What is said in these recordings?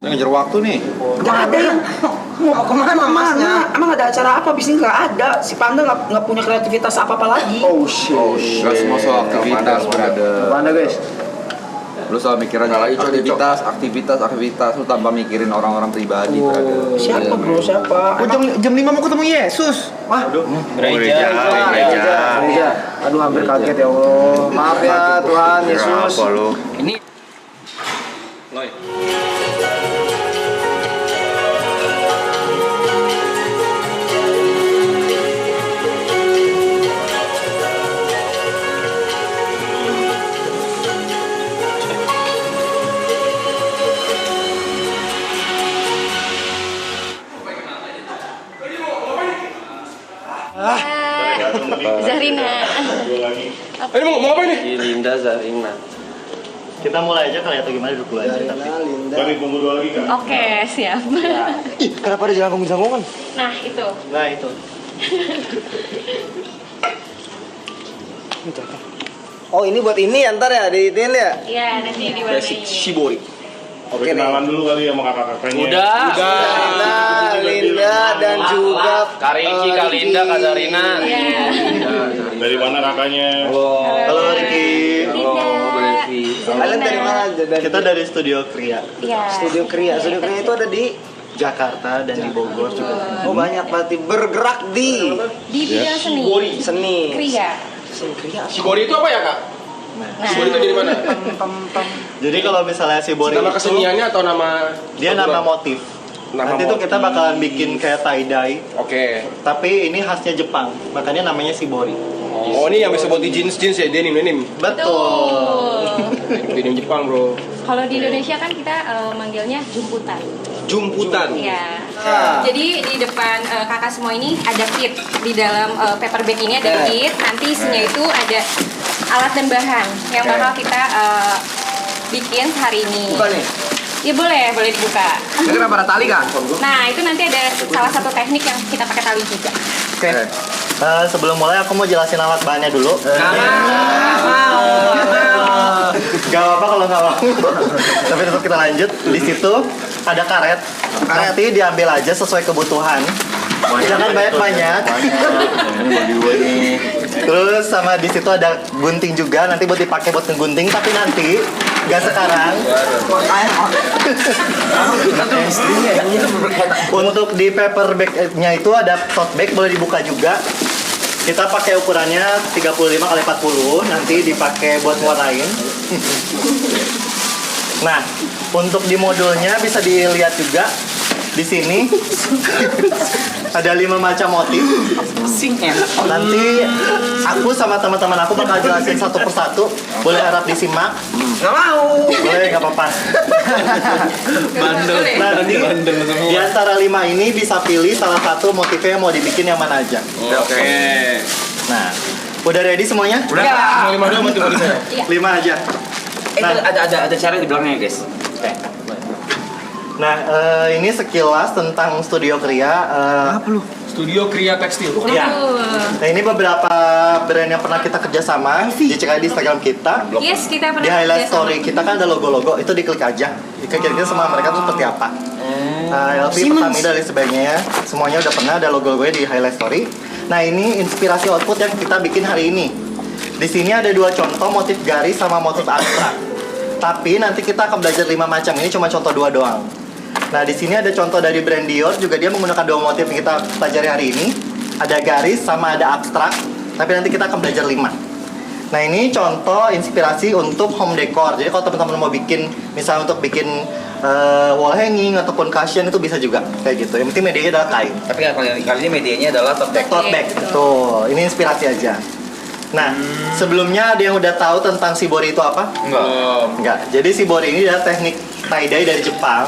Ngejar waktu nih. Nggak ada yang mau kemana masnya? Emang ada acara apa? Bisnis nggak ada. Si Panda nggak punya kreativitas apa-apa lagi. Oh shit. Gak semua soal aktivitas berada. Panda guys. Lu selalu mikirin aktivitas. Lu tanpa mikirin orang-orang pribadi berada. Siapa bro? Siapa? Jam 5 mau ketemu Yesus. Wah, Gereja. Aduh, hampir kaget ya Allah. Maaf ya Tuhan Yesus. Apa lu? Ini Loy. Zarina. Ini mau apa ini? Linda Zarina. Kita mulai aja kali atau gimana dulu aja tapi. Lagi tunggu dua lagi kan? Oke, siap. Ih, kenapa ada jangkung-jangkungan? Nah, itu. Nah itu. Oh, ini buat ini ya, ntar ya, diitin ya? Iya, nanti diwarnai. Shibori. Oke, kenalan dulu kali sama kakak-kakaknya. Linda dan juga Kak Riki, Kak Linda, Kak Zarina. Iya. Dari mana kakaknya? Halo Riki. kalian dari mana aja? Kita dari Studio Kria. Iya. Studio Kria. Studio Kria itu ada di Jakarta dan di Bogor juga. Oh, banyak berarti bergerak di Di bidang seni. seni. Kria. Seni Kria. Shibori itu apa ya kak? Nah, Shibori itu dari mana? Jadi kalau misalnya si Bori Nama itu keseniannya atau nama? dia nama motif. Nama Nanti tuh motif. kita bakalan bikin kayak tie dye, Oke. tapi ini khasnya Jepang. Makanya namanya Shibori. Oh ini yang bisa buat di jeans ya, denim. Betul. Denim Jepang bro. kalau di Indonesia kan kita manggilnya jumputan. Jumputan. Iya. Jadi di depan kakak semua ini ada kit. Di dalam paper bag ini ada kit. Nanti isinya itu ada alat dan bahan yang bakal kita bikin hari ini. Bukan nih. Ya boleh dibuka. Ini kenapa ada tali kan? Nah itu nanti ada salah satu teknik yang kita pakai tali juga. Oke. Sebelum mulai aku mau jelasin alat bahannya dulu. Gak apa-apa kalau nggak mau. Tapi tetap kita lanjut. Di situ ada karet. Nanti diambil aja sesuai kebutuhan. Jangan banyak-banyak. Ini bagi gue nih. Terus sama di situ ada gunting juga. Nanti buat dipakai buat ngegunting. Tapi nanti nggak sekarang. Untuk di paper bag-nya itu ada tote bag, boleh dibuka juga. Kita pakai ukurannya 35x40, nanti dipakai buat warnain. Nah, untuk di modulnya bisa dilihat juga di sini ada 5 macam motif. Nanti aku sama teman-teman aku bakal jelasin satu persatu. Boleh harap disimak. Nggak mau. Boleh, nggak apa-apa. Bandel. Nah, nanti di antara 5 ini bisa pilih salah satu motifnya yang mau dibikin yang mana aja. Oke. Nah, udah ready semuanya? Udah. Lima dua mati saya. 5 aja. Itu ada cara di belakangnya guys. Nah, ini sekilas tentang Studio Kria. Apa lu? Studio Kria Tekstil. Ya. Nah, ini beberapa brand yang pernah kita kerjasama. Dicek aja di Instagram kita. Yes, kita pernah Di highlight kerjasama. story kita kan ada logo-logo, itu diklik aja. Kira-kira sama mereka tuh seperti apa. LV, Pertamina dan sebagainya, semuanya udah pernah ada logo-logonya di highlight story. Nah, ini inspirasi output yang kita bikin hari ini. Di sini ada 2 contoh motif garis sama motif abstrak. Tapi nanti kita akan belajar 5 macam, ini cuma contoh 2 doang. Nah, di sini ada contoh dari brand Dior, juga dia menggunakan 2 motif yang kita pelajari hari ini. Ada garis sama ada abstrak, tapi nanti kita akan belajar 5. Nah, ini contoh inspirasi untuk home decor. Jadi kalau teman-teman mau bikin, misalnya untuk bikin wall hanging ataupun cushion itu bisa juga kayak gitu. Yang penting medianya adalah kain. Tapi kali ini medianya adalah tote bag. Tote bag, tuh. Ini inspirasi aja. Nah, sebelumnya ada yang udah tahu tentang shibori itu apa? Enggak. Jadi shibori ini adalah teknik tie-dye dari Jepang.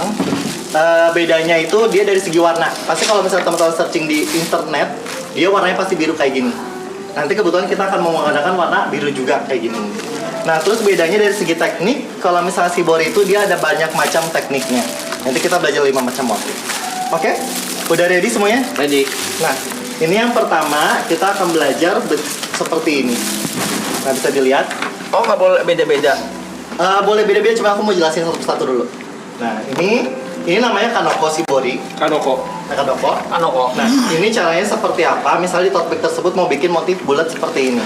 Bedanya itu dia dari segi warna. Pasti kalau misalnya teman-teman searching di internet, dia warnanya pasti biru kayak gini. Nanti kebetulan kita akan menggunakan warna biru juga kayak gini. Nah, terus bedanya dari segi teknik, kalau misalnya shibori itu dia ada banyak macam tekniknya. Nanti kita belajar 5 macam motif. Oke? Udah ready semuanya? Ready. Nah, ini yang pertama kita akan belajar seperti ini. Nah, bisa dilihat. Oh, nggak boleh beda-beda. Boleh beda-beda, cuma aku mau jelasin satu persatu dulu. Nah, ini Ini namanya Kanoko Shibori. Kanoko. Kanoko. Nah, ini caranya seperti apa? Misalnya di tote bag tersebut mau bikin motif bulat seperti ini.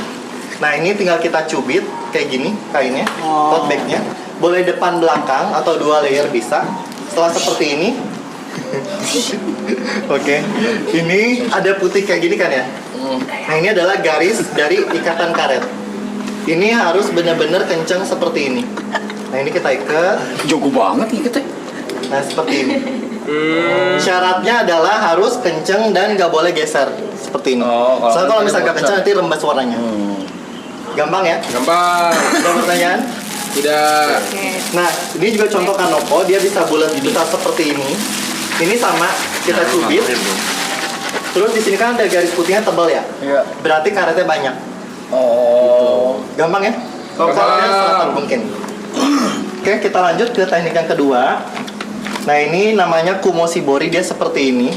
Nah, ini tinggal kita cubit kayak gini kainnya, tote bagnya. Boleh depan belakang atau 2 layer bisa. Setelah seperti ini, oke. Ini ada putih kayak gini kan ya? Nah, ini adalah garis dari ikatan karet. Ini harus benar-benar kencang seperti ini. Nah, ini kita ikat. Jago banget nih kita. Nah, seperti ini. Syaratnya adalah harus kenceng dan nggak boleh geser seperti ini. Soalnya kalau misalnya nggak kenceng nanti rembes warnanya. Gampang ya? Gampang. Ada pertanyaan? Tidak. Nah, ini juga contoh Kanoko, dia bisa bulat besar seperti ini. Ini sama, kita cubit. Terus di sini kan ada garis putihnya tebal ya? Iya. Berarti karetnya banyak. Gampang ya? Gampang. Caranya serapat mungkin. Oke, kita lanjut ke teknik yang kedua. Nah, ini namanya Kumo Shibori, dia seperti ini.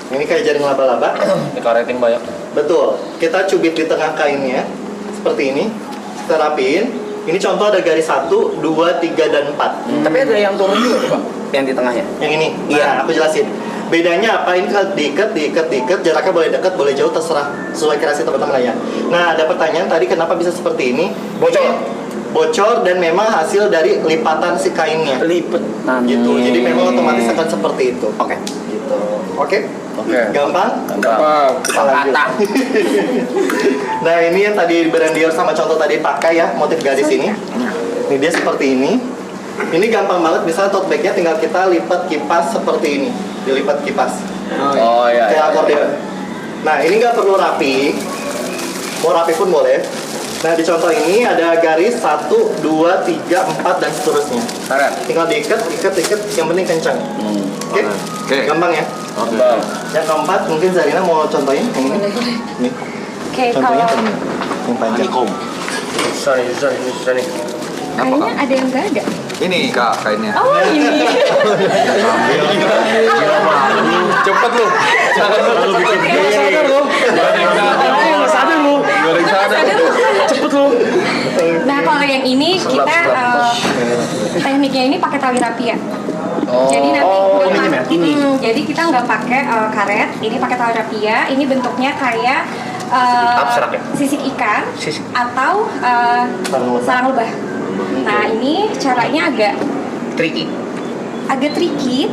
Ini kayak jaring laba-laba. Dikaretin banyak. Betul. Kita cubit di tengah kainnya seperti ini. Kita rapiin. Ini contoh ada garis 1, 2, 3, dan 4. Tapi ada yang turun juga tuh, Pak. Yang di tengahnya. Yang ini. Iya. Nah, aku jelasin. Bedanya apa? Ini kalau diikat, jaraknya boleh dekat, boleh jauh, terserah sesuai kreasi teman-teman ya. Nah, ada pertanyaan tadi kenapa bisa seperti ini? Bocor dan memang hasil dari lipatan si kainnya. Lipet. Gitu. Jadi memang otomatis akan seperti itu. Oke. Gitu. Oke? Gampang? Gampang. Kita lanjut. Nah, ini yang tadi Brandier sama contoh tadi pakai ya, motif garis ini. Ini dia seperti ini. Ini gampang banget, misalnya tote bagnya tinggal kita lipat kipas seperti ini. Dilipat kipas. Oh iya. Kayak akordeon. Nah, ini nggak perlu rapi. Mau rapi pun boleh. Nah, di contoh ini ada garis 1, 2, 3, 4, dan seterusnya. Tinggal diikat. Yang penting kencang. Oke? Oke. Gampang ya? Bang. Yang keempat, mungkin Zarina mau contohin yang ini. Nih. Oke, Contohnya kalau yang panjang. Susah nih. kayaknya ada yang nggak ada. Ini Kak kainnya. Oh, ini. Cepet lu. Sadar lu. Cepet lu. Nah, kalau yang ini kita tekniknya ini pakai tali rapia. Jadi nanti ini. Jadi kita nggak pakai karet, ini pakai tali rapia. Ini bentuknya kayak Abstrak ya? sisik ikan atau sarang lebah. Nah, ini caranya agak tricky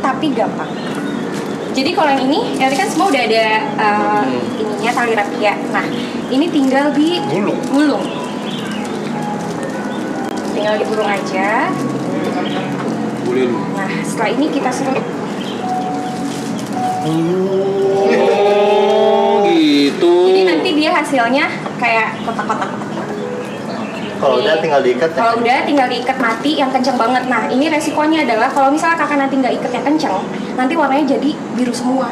tapi gampang. Jadi kalau yang ini, tadi kan semua udah ada ininya tali rapia. Nah, ini tinggal digulung. Tinggal digulung aja. Nah, setelah ini kita serut. Gitu. Jadi nanti dia hasilnya kayak kotak-kotak. Kalau udah tinggal diikat ya. Kalau udah tinggal diikat mati yang kenceng banget. Nah, ini resikonya adalah kalau misalnya kakak nanti nggak ikat yang kenceng, nanti warnanya jadi biru semua.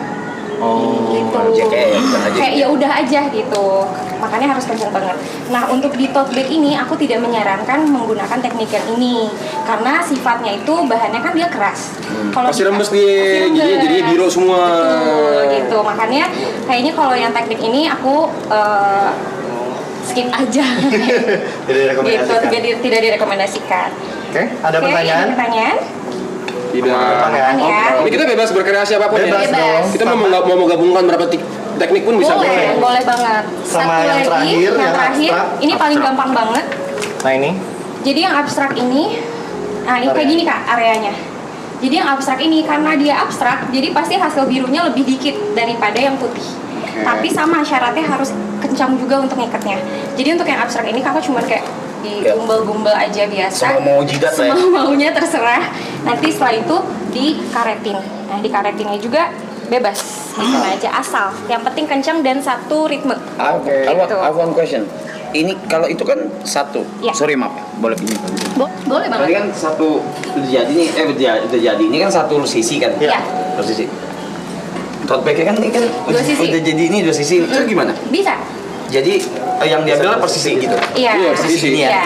Gitu. Kayak ya udah aja gitu. Makanya harus kenceng banget. Nah, untuk di tote bag ini aku tidak menyarankan menggunakan teknik yang ini karena sifatnya itu bahannya kan dia keras. Kalau Pasti rembes pasti dia, rembes. jadinya biru semua. Betul, gitu. Makanya kayaknya kalau yang teknik ini aku skip aja. Tidak direkomendasikan. Gitu, tidak direkomendasikan. Oke, ada Oke, pertanyaan? ada pertanyaan? Tidak. Pertanyaan? Ya. Ini kita bebas berkreasi apapun Bebas ya. dong. Kita mau menggabungkan berapa teknik pun bisa. Boleh banget. Sama Satu yang lagi, terakhir, yang yang terakhir, abstrak. ini paling gampang banget. Nah, ini. Jadi yang abstrak ini, nah ini kayak gini kak areanya. Jadi yang abstrak ini karena dia abstrak, jadi pasti hasil birunya lebih dikit daripada yang putih. Tapi sama syaratnya harus kencang juga untuk ngikatnya. Jadi untuk yang abstrak ini kakak cuma kayak digumbel-gumbel aja biasa. Semua mau jidat lah ya. Semua maunya terserah. Nanti setelah itu dikaretin. Nah dikaretinnya juga bebas. Bisa aja asal. Yang penting kencang dan satu ritme. Oke. Gitu. I have one question. Ini kalau itu kan satu. Ya. Sorry maaf ya. Boleh pinjam. Boleh Tadi banget. kan satu udah jadi nih, udah jadi. Ini kan satu sisi kan? Ya. Dua sisi. Tote bag-nya kan ini kan Dua sisi. udah jadi ini dua sisi. Itu gimana? Bisa. Jadi yang diambil per sisi gitu. Iya. Iya, per sisi. ya. Iya.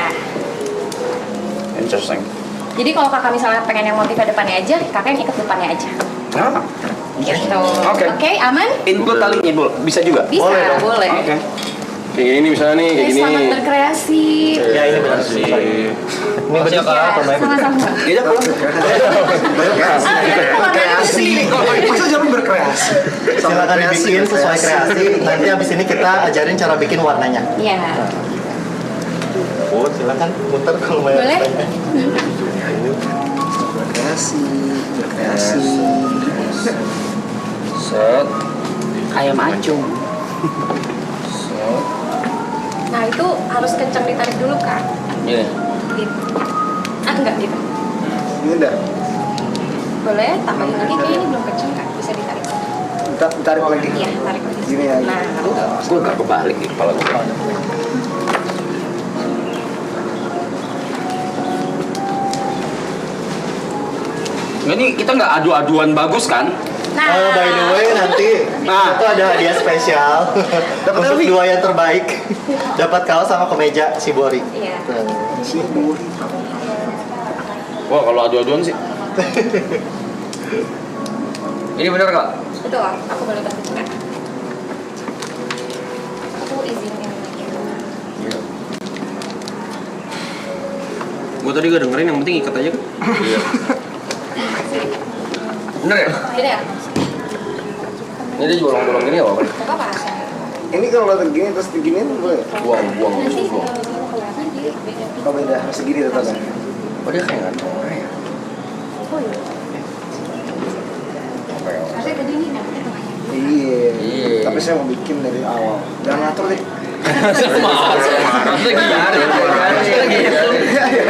Interesting. Jadi kalau kakak misalnya pengen yang motif depannya aja, kakak yang ikat depannya aja. Ah, Gitu. Oke. Oke, aman? include talinya, Bu. Bisa juga? Bisa, Boleh dong. boleh. Oke. Kayak gini misalnya nih, kayak gini. Selamat berkreasi. Ya ini benar sih. Ini benar Ya, sama-sama. Dia pulang. Kreasi. Masa jangan berkreasi? Silakan dibikin sesuai kreasi. Nanti habis ini kita ajarin cara bikin warnanya. Iya. Oh, silakan muter kalau mau. Boleh? Berkreasi. Set. Ayam acung. Nah, itu harus kencang ditarik dulu, Kak. Iya. Gitu. Enggak gitu. Ini udah. Boleh tambahin lagi, kayak ini belum kencang, Kak. Bisa ditarik. Tarik lagi. Iya, tarik lagi. Gini ya. Nah, Gue nggak kebalik nih kepala gue. Ini kita nggak adu-aduan bagus kan? nah. Oh, by the way nanti Nah. itu ada hadiah spesial untuk dua yang terbaik. Dapat kaos sama kemeja Shibori. Iya. Wah kalau adu-aduan sih. Ini bener kak? Betul, aku boleh bantu juga. Aku izinin lagi. Gue tadi gak dengerin, yang penting ikat aja kan. Iya. Bener ya? Ini ya? Ini dia bolong-bolong gini apa? Coba apa rasanya? Ini kalau nggak begini terus begini boleh. Buang. Nanti kelihatan dia beda. Oh beda, harus segini tetap. Oh dia kayak nggak tahu ya? Oh iya. Harusnya tadi ini nanti tengahnya. Iya. Iya. Tapi saya mau bikin dari awal. Jangan ngatur deh.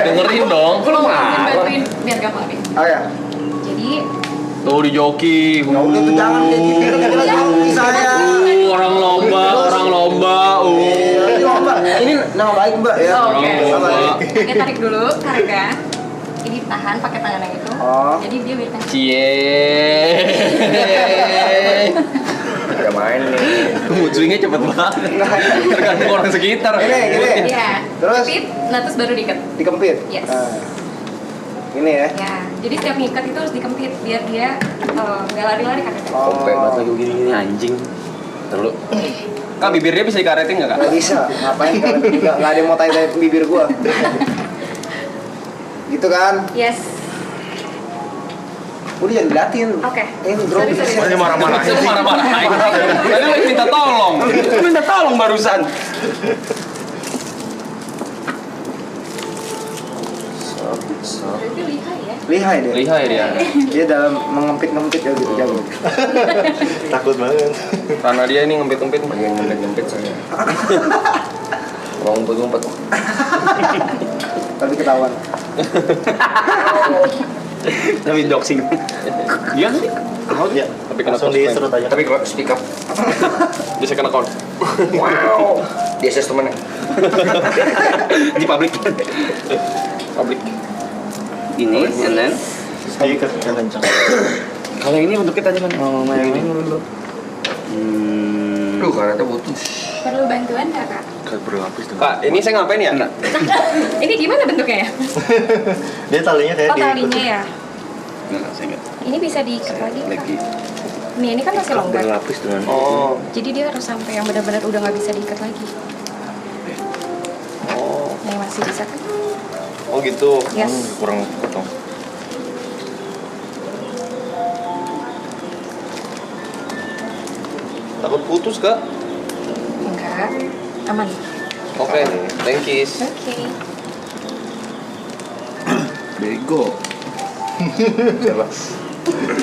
Dengerin dong. Belum bantuin biar gampang deh. Oh ya. Jadi Tuh di joki. Ya udah tuh jangan kayak gitu. Kita joki saya. Orang lomba. Ini lomba. Ini nama baik mbak ya. Oh, oke. Nama baik. Oke, tarik dulu karena ini tahan pakai tangan yang itu. Oh. Jadi dia biar kencang. Cie. Udah main nih. Mood swingnya cepet banget. Tergantung orang sekitar. Gini. Iya. Terus? Kempit, nah terus baru diikat. Dikempit. Yes. Ini ya. Ya, jadi setiap ngikat itu harus dikempit biar dia nggak lari-lari kakaknya. Kopek banget lagi. Gini anjing. Terlalu. Kak, bibirnya bisa dikaretin nggak kak? Nggak bisa. Ngapain kalian? Nggak ada yang mau tai-tai bibir gua. Gitu kan? Yes. Udah jangan diliatin. Oke. Ini bro. Sorry. Masih marah-marah. Itu marah-marah. Tadi lagi minta tolong. Minta tolong barusan. Berarti lihai ya. Lihai deh. Lihai dia. Dia dalam mengempit-ngempit ya gitu jago. Takut banget. Karena dia ini ngempit-ngempit. Bagian ngempet saya. Mau ngumpet-ngumpet. Tapi ketahuan. Tapi doxing. Iya sih. Ya, Tapi kena langsung cosplay. diserut aja. Tapi kalau speak up. Bisa kena account. Wow. Dia temennya. Di publik. Publik. Ini, and then Diikat yang kencang. kalau ini untuk kita aja kan. Oh, main dulu. Duh karetnya putus. Perlu bantuan nggak kak? Karet berlapis tuh. Kak, ini saya ngapain ya? Enggak. Ini gimana bentuknya ya? Dia talinya kayak Oh talinya ya. Enggak, saya enggak. Ini bisa diikat lagi kak. Lagi. Nih ini kan masih longgar. Berlapis dengan. Oh. Jadi dia harus sampai yang benar-benar udah nggak bisa diikat lagi. Oh. Yang masih bisa kan? Oh gitu. Yes. Kurang potong. Takut putus kak? Enggak. Aman. Oke. Thank you. Oke. Bego.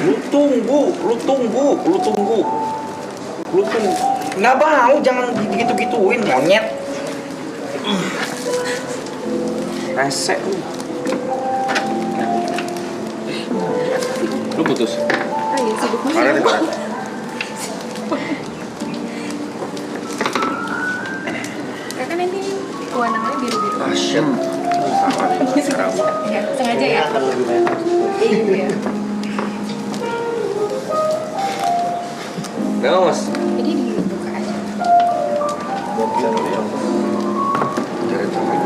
Lu tunggu. Nggak mau, jangan gitu-gituin, monyet. Resek lu. Lu putus? Oh iya sibuk Karet banget. karet. Kakak nanti warnanya biru-biru. Ah shit. Ya, sengaja ya. Akan lebih banyak. Iya. Nggak mas. Jadi dibuka aja. Karet karet.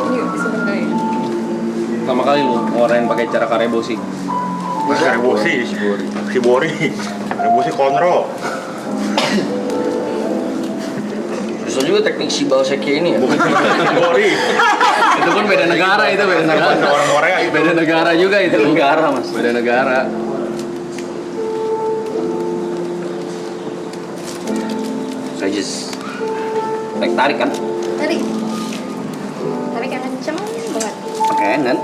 Ini sebenarnya. Pertama kali lu ngoreng pakai cara karebosi. Rebosi, Shibori, Rebosi Konro. Bisa juga teknik Shibaseki ini ya. Bukan Shibori. Itu pun beda negara, itu beda negara. Orang Korea itu. Beda negara juga itu. Negara, Mas. Beda negara. Saya just tarik kan? Tarik yang kenceng banget. Oke, dan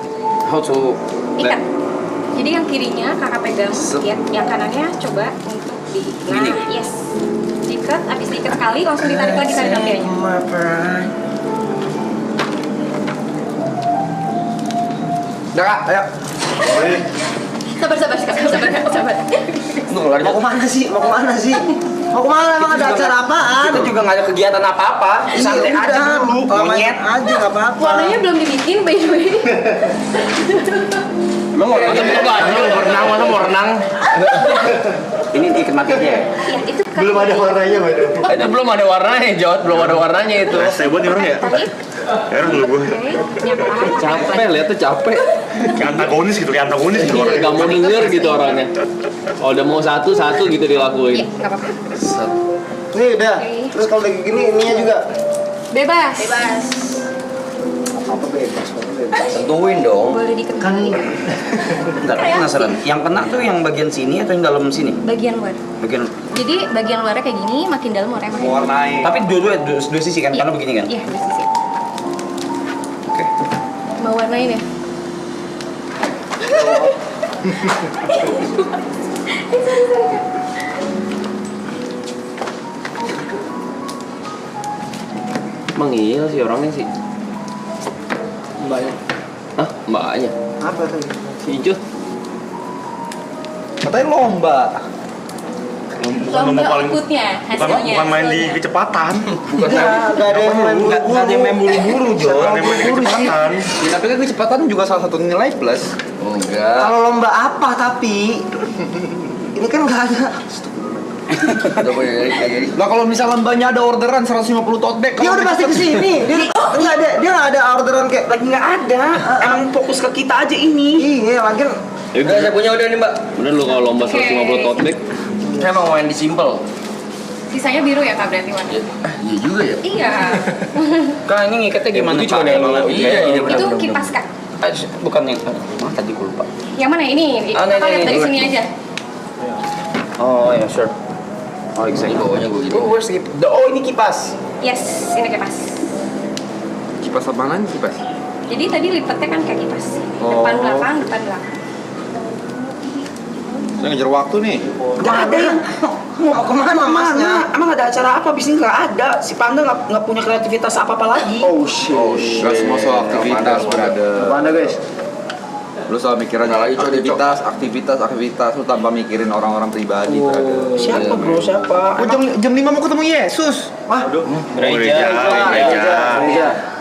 how to Ikat. Jadi yang kirinya kakak pegang sedikit, yang kanannya coba untuk di. Nah, yes. Diikat, habis diikat sekali langsung ditarik lagi tali kakinya. Udah kak, ayo. Sabar. Mau kemana sih? Mau kemana sih? Mau kemana? Emang ada acara apaan? Kita juga nggak ada kegiatan apa-apa. Santai aja dulu. Monyet aja nggak apa-apa. Warnanya belum dibikin by the way. Emang mau renang? Masa mau renang? Ini ikat matinya ya? Iya, itu kan. Belum ada warnanya, Mbak. itu belum ada warnanya, Jod. Belum ada warnanya itu. Saya buat nih orang ya. Tarik. Heran dulu gue. Oke, ini apa? Capek, lihat tuh capek. Kayak antagonis gitu orangnya. Gak mau denger gitu orangnya. Oh, udah mau satu gitu Iya, dilakuin. nggak apa-apa. Nih udah. Oke. Terus kalau kayak gini ininya juga. Bebas. Apa bebas? Tentuin dong. Boleh dikendali. Bentar, aku penasaran. Yang kena tuh yang bagian sini atau yang dalam sini? Bagian luar. Bagian. Jadi bagian luarnya kayak gini, makin dalam warnanya makin. Warnai. Tapi dua sisi kan, karena begini kan. Iya, di sisi. Oke. Mau warnain ya? Emang iya sih orangnya sih. Mbaknya. Hah? Mbaknya? Apa tuh? Si Ijut? Katanya lomba. Lomba outputnya, hasilnya. Bukan main di kecepatan. Nggak ada yang main buru-buru. Nggak ada yang main buru-buru, Jo. Bukan yang main di kecepatan. Ya, tapi kan kecepatan juga salah satu nilai plus. Enggak. Kalau lomba apa tapi? Ini kan nggak ada. Udah boleh jadi. Lah kalau misal lombanya ada orderan 150 tote bag, dia udah pasti kesini. Dia nggak ada orderan kayak Lagi nggak ada. Emang fokus ke kita aja ini. iya lagi. Udah, saya punya udah nih, Mbak. Bener lu kalau lomba 150 tote bag. Saya mau main di simple. Sisanya biru ya Kak berarti warna? Iya juga ya. Iya. Kak, ini ngikatnya gimana, Itu cuma Pak? yang iya, Itu kipas Kak. Bukan yang tadi gue lupa. Yang mana ini? Ah, Kakak lihat ini. dari sini aja. Oh ya, sure. Oh, Ini exactly. bawahnya gue gitu. Where's the oh ini kipas. Yes, ini kipas. Kipas apaan kipas? Jadi tadi lipatnya kan kayak kipas. Oh. Depan belakang. Saya ngejar waktu nih. Nggak ada yang mau kemana masnya? Emang ada acara apa? Bisnis nggak ada. Si Panda nggak punya kreativitas apa lagi. Oh shit. Gak semua soal aktivitas, brother. Mana guys? Lu soal mikiran Nggak lagi, Cok. aktivitas, lu tanpa mikirin orang-orang pribadi, brother. Siapa bro? Siapa? Oh, jam 5 mau ketemu Yesus. Wah, Gereja.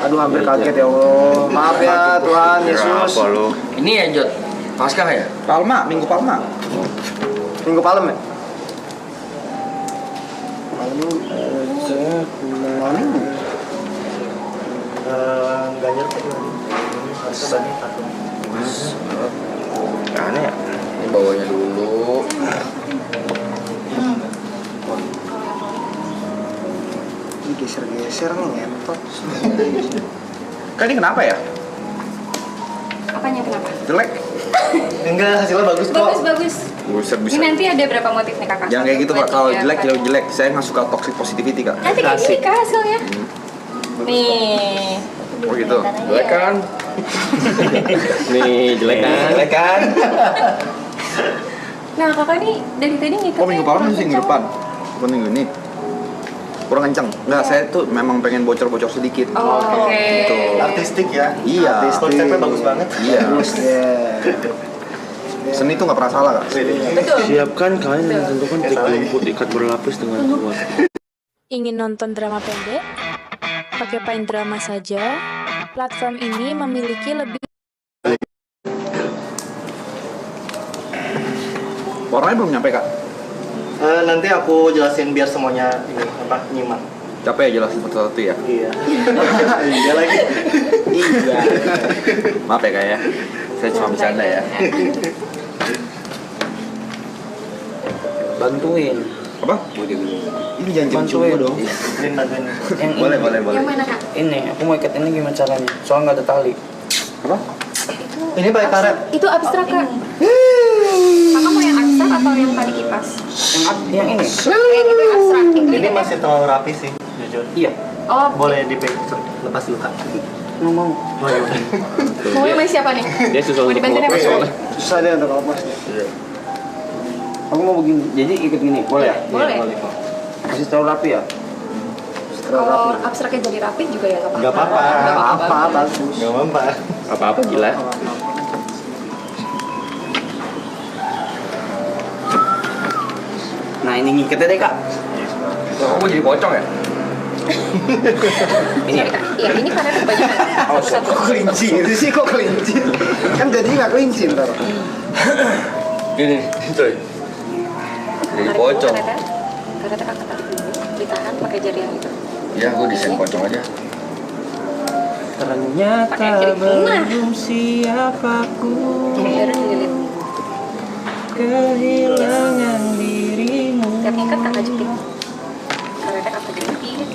Aduh hampir kaget ya Allah. Maaf ya Tuhan Yesus. Apa lu? Ini ya, Jod. Paskah ya? Palma, Minggu Palma. Minggu Palem ya? Minggu. Nggak ngerti. Aneh ya. Ini bawahnya dulu. Ini geser-geser nih ngentot. Kan ini kenapa ya? Apanya kenapa? Jelek. Enggak, hasilnya bagus kok. Bagus. Buset, Ini nanti ada berapa motif nih Kakak? Jangan kayak gitu, Pak. 1, 2, Kalau 3, jelek, 4. jelek. Saya nggak suka toxic positivity, Kak. Nanti kayak gini Kak hasilnya. Nih. Oh gitu. Jelek kan? Nih, jelek kan? Jelek kan? Nah Kakak ini dari tadi ngikatnya. Oh, minggu Palem kurang sih minggu kencang. depan. Bukan minggu ini. Kurang kenceng. Enggak, saya tuh memang pengen bocor-bocor sedikit. Oh, oke. Artistik ya. Iya. Konsepnya bagus banget. Iya. Seni tuh nggak pernah salah, Kak. Betul. Siapkan kain dan tentukan trik rumput ikat berlapis dengan kuat. Ingin nonton drama pendek? Pakai Paint Drama saja. Platform ini memiliki lebih Warnanya belum nyampe, Kak. Nanti aku jelasin biar semuanya ini apa nyimak. Capek ya jelasin satu-satu ya. Iya. Iya lagi. Maaf ya, Kak ya. Saya cuma bercanda ya. Bantuin. Apa? Ini jangan Bantuin. dong. Yang Boleh, ini. boleh, boleh. Yang mana kak? Ini, aku mau ikat ini gimana caranya? Soalnya nggak ada tali. Apa? Ini pakai karet. Itu abstrak kak. Kakak mau yang abstrak atau yang tadi kipas? Yang ini. Itu yang abstrak. Ini masih terlalu rapi sih, jujur. Iya. Oh, Boleh lepas dulu kak. Mau. Oh iya. mau yang siapa nih? Dia susah Mau untuk dibantuin ngelepas apa? soalnya. Susah deh untuk lepasnya. Aku mau begini. Jadi ikut gini, boleh ya? Boleh. Masih terlalu rapi ya? Kalau abstraknya jadi rapi juga ya nggak apa-apa. Nggak apa-apa. Nggak apa-apa. Bagus. Nggak apa-apa. Apa-apa gila. Nah ini ngikatnya deh kak. Kamu jadi pocong ya? Ini ya? Iya, ini karena kebanyakan. Satu. Kelinci itu sih kok kelinci. Kan jadinya nggak kelinci ntar. Ini, coy. Jadi pocong. Karetnya kakak tarik dulu, ditahan pakai jari yang itu. Ya, gue desain pocong aja. Pakai jari Belum siap aku Biar dililit. kehilangan dirimu. Tiap ngikat kakak jepit. Karetnya kakak jepit.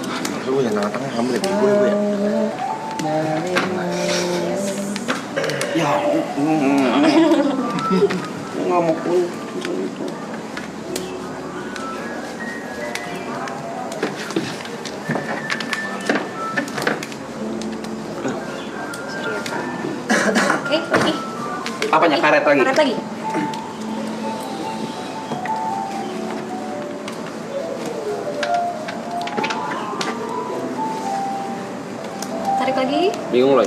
Lu yang tengah-tengah kamu lebih gue ya. Ya, nggak mau pun. Oke, lagi. Apanya, karet lagi? Karet lagi. Tarik lagi. Bingung loh.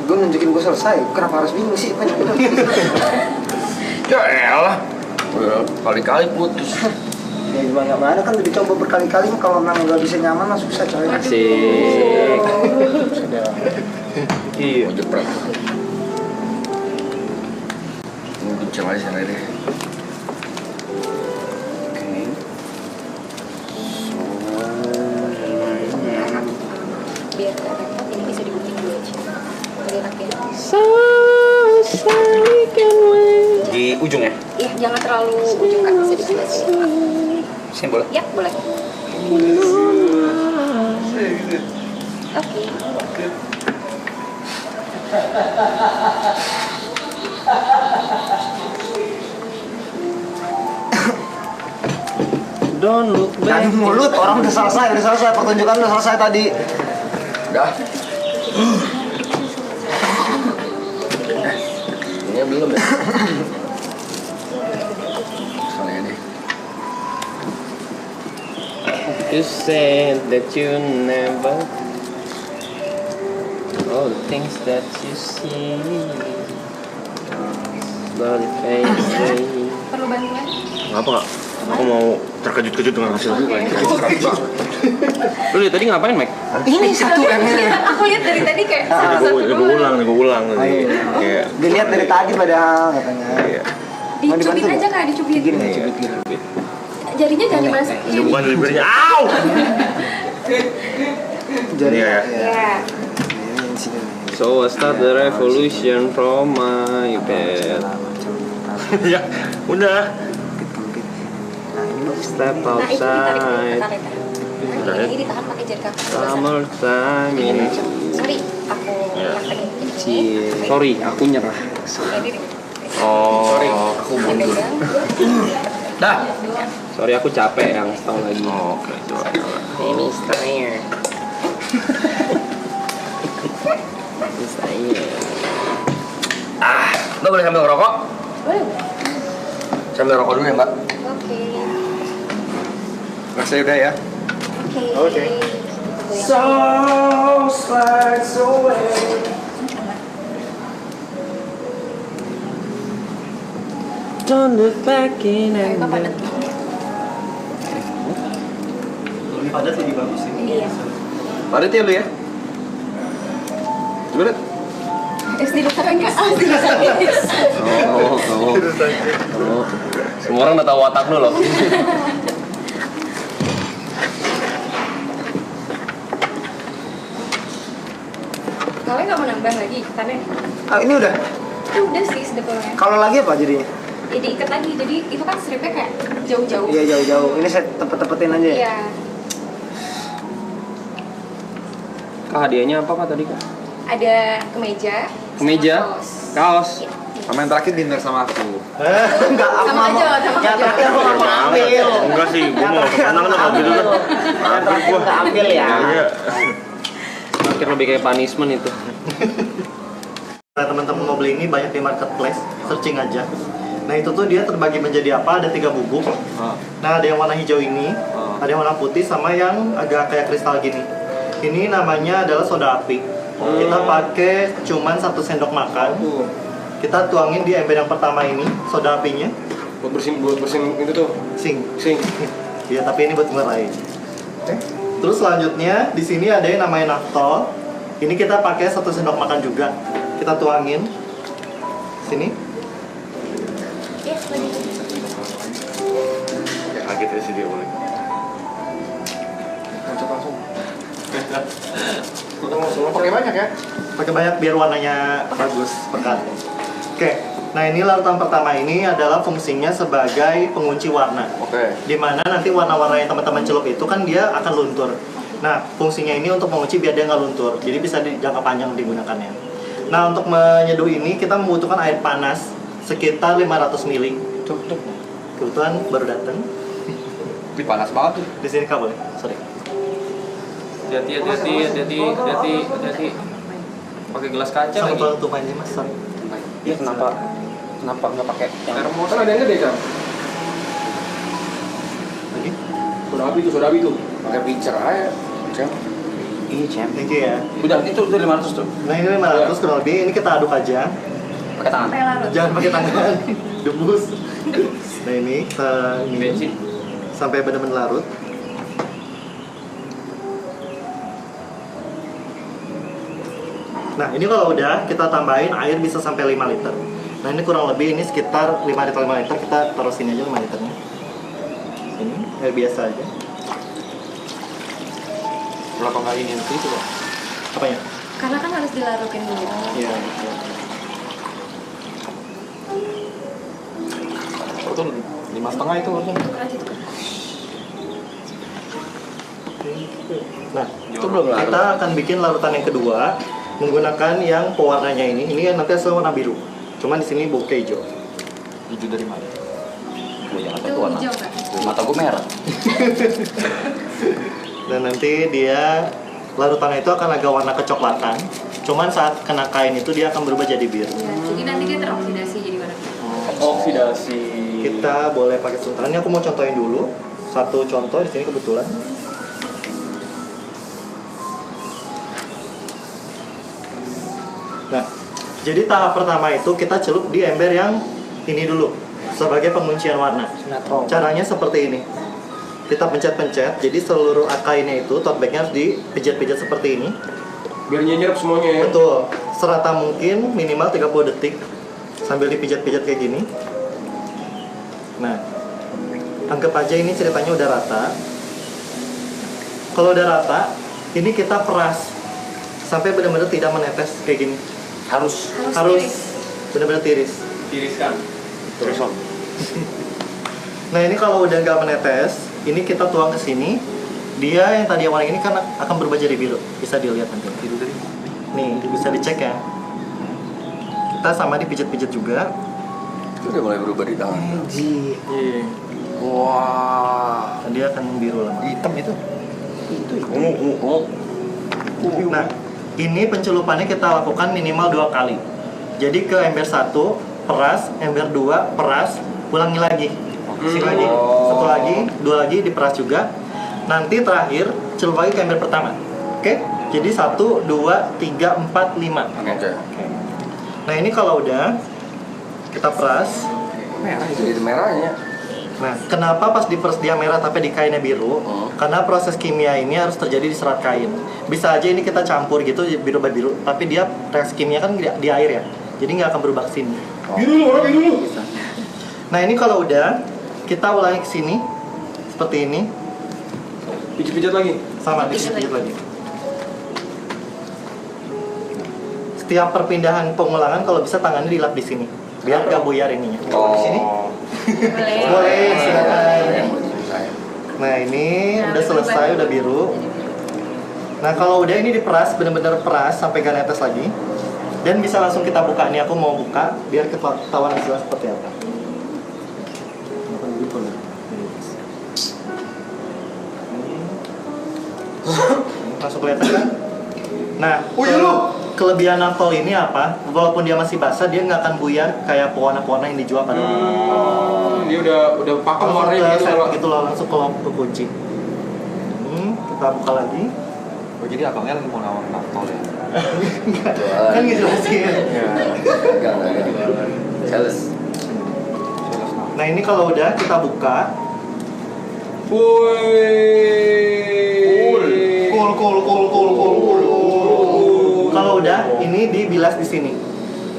Gue nunjukin gue selesai. Kenapa harus bingung sih? Ya elah. Udah kali-kali putus. Ya gimana mana kan udah dicoba berkali-kali. Kalau memang nggak bisa nyaman mah susah coy. Asik. Iya. Mau jepret. Mau kenceng aja sana deh. Biar nggak repot, ini bisa digunting dulu aja. Dari rakyat. Di ujung ya? Iya, jangan terlalu ujung kak, bisa di sebelah sini. Sini boleh? Ya, boleh. Oke. Don't look Dan mulut orang udah selesai pertunjukan udah selesai tadi. Udah. Ini belum ya? Soalnya deh. You said that you never all the things that you see slowly fade away. Perlu bantuan? Ngapa nggak? Aku mau terkejut-kejut dengan hasil itu. Lu lihat tadi ngapain, Mike? Ini satu Aku lihat dari tadi kayak satu-satu Gue doang. ulang. iya. Kayak Dilihat dari tadi padahal katanya. iya. Dicubit aja kak, dicubit. Jarinya jangan dimasukin. Itu bukan bibirnya. Au! Jadi Iya, ya. Ya. So I start the revolution from my bed. Ya, udah. Step Nah itu ditarik dulu, outside. tarik. Nah, ini ditahan pakai jari kaki. Summertime in. Sorry, aku pegang. Sorry, aku nyerah. Oh, Sorry. Aku mundur. Dah. Sorry, aku capek yang setahun lagi. Oke, coba. Ini tired. It's tired. Mbak boleh sambil ngerokok? Boleh. Sambil rokok dulu ya mbak. Oke. Rasanya udah ya. Oke. So slides away. Don't look back in Ayo kak padat. Lebih padat lebih bagus sih. Iya. Padat ya lu ya? Coba lihat. SD dokter enggak? SD dokter. Oh. Semua orang udah tahu watak lu loh. Kalian nggak mau nambah lagi ikutannya? Ah, ini udah. Udah sih sebetulnya. Kalau lagi apa jadinya? ya diikat lagi. Jadi itu kan stripnya kayak jauh-jauh. Iya jauh-jauh. Ini saya tepet-tepetin aja. Iya. Kak, hadiahnya apa Kak tadi Kak? Ada kemeja. Kemeja? Sama kaos. Kaos? Iya. Sama yang terakhir dinner sama aku. Enggak, Sama aja, sama yang aja. terakhir aku nggak mau ambil. Enggak sih, gua mau kemana kan kalau gitu kan. Yang terakhir nggak ambil ya. Iya. Akhir lebih kayak punishment itu. Nah, teman-teman mau beli ini banyak di marketplace, searching aja. Nah, itu tuh dia terbagi menjadi apa? Ada 3 bubuk. Nah, ada yang warna hijau ini, ada yang warna putih, sama yang agak kayak kristal gini. Ini namanya adalah soda api. Kita pakai cuman 1 sendok makan. Kita tuangin di ember yang pertama ini, soda apinya. Buat bersin itu tuh. Sing. Sing. Iya, tapi ini buat ngerain. Oke. Terus selanjutnya di sini ada yang namanya naftol. Ini kita pakai 1 sendok makan juga. Kita tuangin sini. Ya, lagi. Ya kaget ya sih dia boleh. Langsung pakai banyak ya. Pakai banyak biar warnanya bagus, pekat. Oke. Nah, ini larutan pertama ini adalah fungsinya sebagai pengunci warna. Oke. Dimana nanti warna-warna yang teman-teman celup itu kan dia akan luntur. Nah, fungsinya ini untuk mengunci biar dia nggak luntur. Jadi bisa di jangka panjang digunakannya. Nah, untuk menyeduh ini kita membutuhkan air panas sekitar 500 ml. Kebetulan baru datang. Ini panas banget tuh. Di sini Kak boleh. Sorry. Hati-hati. Pakai gelas kaca Sama lagi. penutupan aja Mas. Sorry. Iya kenapa nggak pakai yang Termos. Kan ada yang gede kan? Lagi. Soda api tuh. Pakai pitcher aja. ini champ? Thank you ya. Udah, itu udah 500 tuh. Nah, ini 500 kurang lebih. Ini kita aduk aja. Pakai tangan. Sampai larut. Jangan pakai tangan. Debus. Nah, ini kita Bensin. sampai benar-benar larut. Nah, ini kalau udah kita tambahin air bisa sampai 5 liter. Nah, ini kurang lebih ini sekitar 5 liter kita taruh sini aja 5 liternya. Sini, air biasa aja. Berapa kali ini itu Pak? Apanya? Karena kan harus dilarutin dulu. Iya, gitu. Itu 5,5 itu harusnya. Nah, Itu belum larut. kita akan bikin larutan yang kedua menggunakan yang pewarnanya ini. Ini nanti hasil warna biru. Cuman di sini bokeh hijau. Hijau dari mana? Itu hijau kan? Mata gue merah. Dan nanti dia larutannya itu akan agak warna kecoklatan. Cuman saat kena kain itu dia akan berubah jadi biru. Ya, jadi nanti dia teroksidasi jadi warna biru. Oksidasi. Kita boleh pakai sultan. Ini aku mau contohin dulu. Satu contoh di sini kebetulan. Nah, jadi tahap pertama itu kita celup di ember yang ini dulu sebagai penguncian warna. Caranya seperti ini. Kita pencet-pencet, jadi seluruh kainnya itu tote bagnya harus dipijat-pijat seperti ini. Biar nyerap semuanya ya. Betul, serata mungkin minimal 30 detik sambil dipijat-pijat kayak gini. Nah, anggap aja ini ceritanya udah rata. Kalau udah rata, ini kita peras sampai benar-benar tidak menetes kayak gini. Harus Harus benar-benar tiris. tiriskan. Terus. Nah, ini kalau udah nggak menetes, ini kita tuang ke sini. Dia yang tadi warna ini kan akan berubah jadi biru. Bisa dilihat nanti. Nih, bisa dicek ya. Kita sama dipijat-pijat juga. Itu udah mulai berubah di tangan. Magic. Iya. Wah. Dia akan biru lama. Hitam itu. Nah, ini pencelupannya kita lakukan minimal 2 kali. Jadi ke ember 1 peras, ember 2 peras, ulangi lagi. Sini lagi, 1 lagi, 2 lagi diperas juga. Nanti terakhir celup lagi ke ember pertama. Oke? Jadi 1, 2, 3, 4, 5. Oke. Nah, ini kalau udah kita peras. Merah itu jadi merahnya. Nah, kenapa pas diperas dia merah tapi di kainnya biru? Karena proses kimia ini harus terjadi di serat kain. Bisa aja ini kita campur gitu biru biru, tapi dia reaksi kimia kan di air ya. Jadi nggak akan berubah ke sini. Biru lu, orang biru lu. Bisa. Nah, ini kalau udah kita ulangi ke sini seperti ini. Pijat-pijat lagi. Sama dipijat lagi. Setiap perpindahan pengulangan kalau bisa tangannya dilap di sini biar nggak buyar ininya. Oh. Di sini Boleh, silakan. Nah ini udah selesai, udah biru. Nah kalau udah ini diperas, bener-bener peras sampai gak netes lagi. Dan bisa langsung kita buka. Nih aku mau buka biar ketahuan hasilnya seperti apa. Langsung kelihatan kan? Nah, kelebihan apel ini apa? Walaupun dia masih basah, dia nggak akan buyar kayak pewarna-pewarna yang dijual pada Dia udah pakem warnanya gitu loh, langsung ke kunci. Kita buka lagi. Oh jadi abangnya lagi mau nawar naftol ya? Kan ngejelasin. Enggak. Sales. Nah ini kalau udah kita buka. Kalau udah, ini dibilas di sini.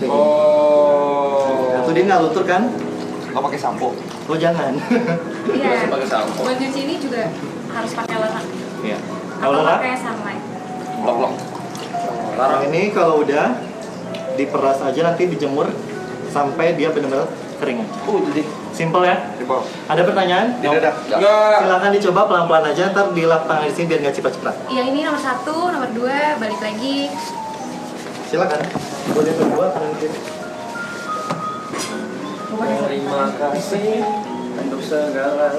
Nah, tuh dia nggak luntur kan? Nggak pakai sampo? Oh jangan. Iya. Pakai sampo. Buat cuci ini juga harus pakai lemak. Iya. Atau Kalau pakai sunlight. Blok. Nah ini kalau udah diperas aja, nanti dijemur sampai dia benar-benar kering. Jadi Simple ya? Simple. Ada pertanyaan? Tidak ada. enggak. Silakan dicoba pelan-pelan aja, ntar dilap tangan di sini biar nggak ciprat-ciprat. Yang ini nomor 1, nomor 2, balik lagi. Silakan. Boleh berdua kanan kiri. Terima kasih untuk segala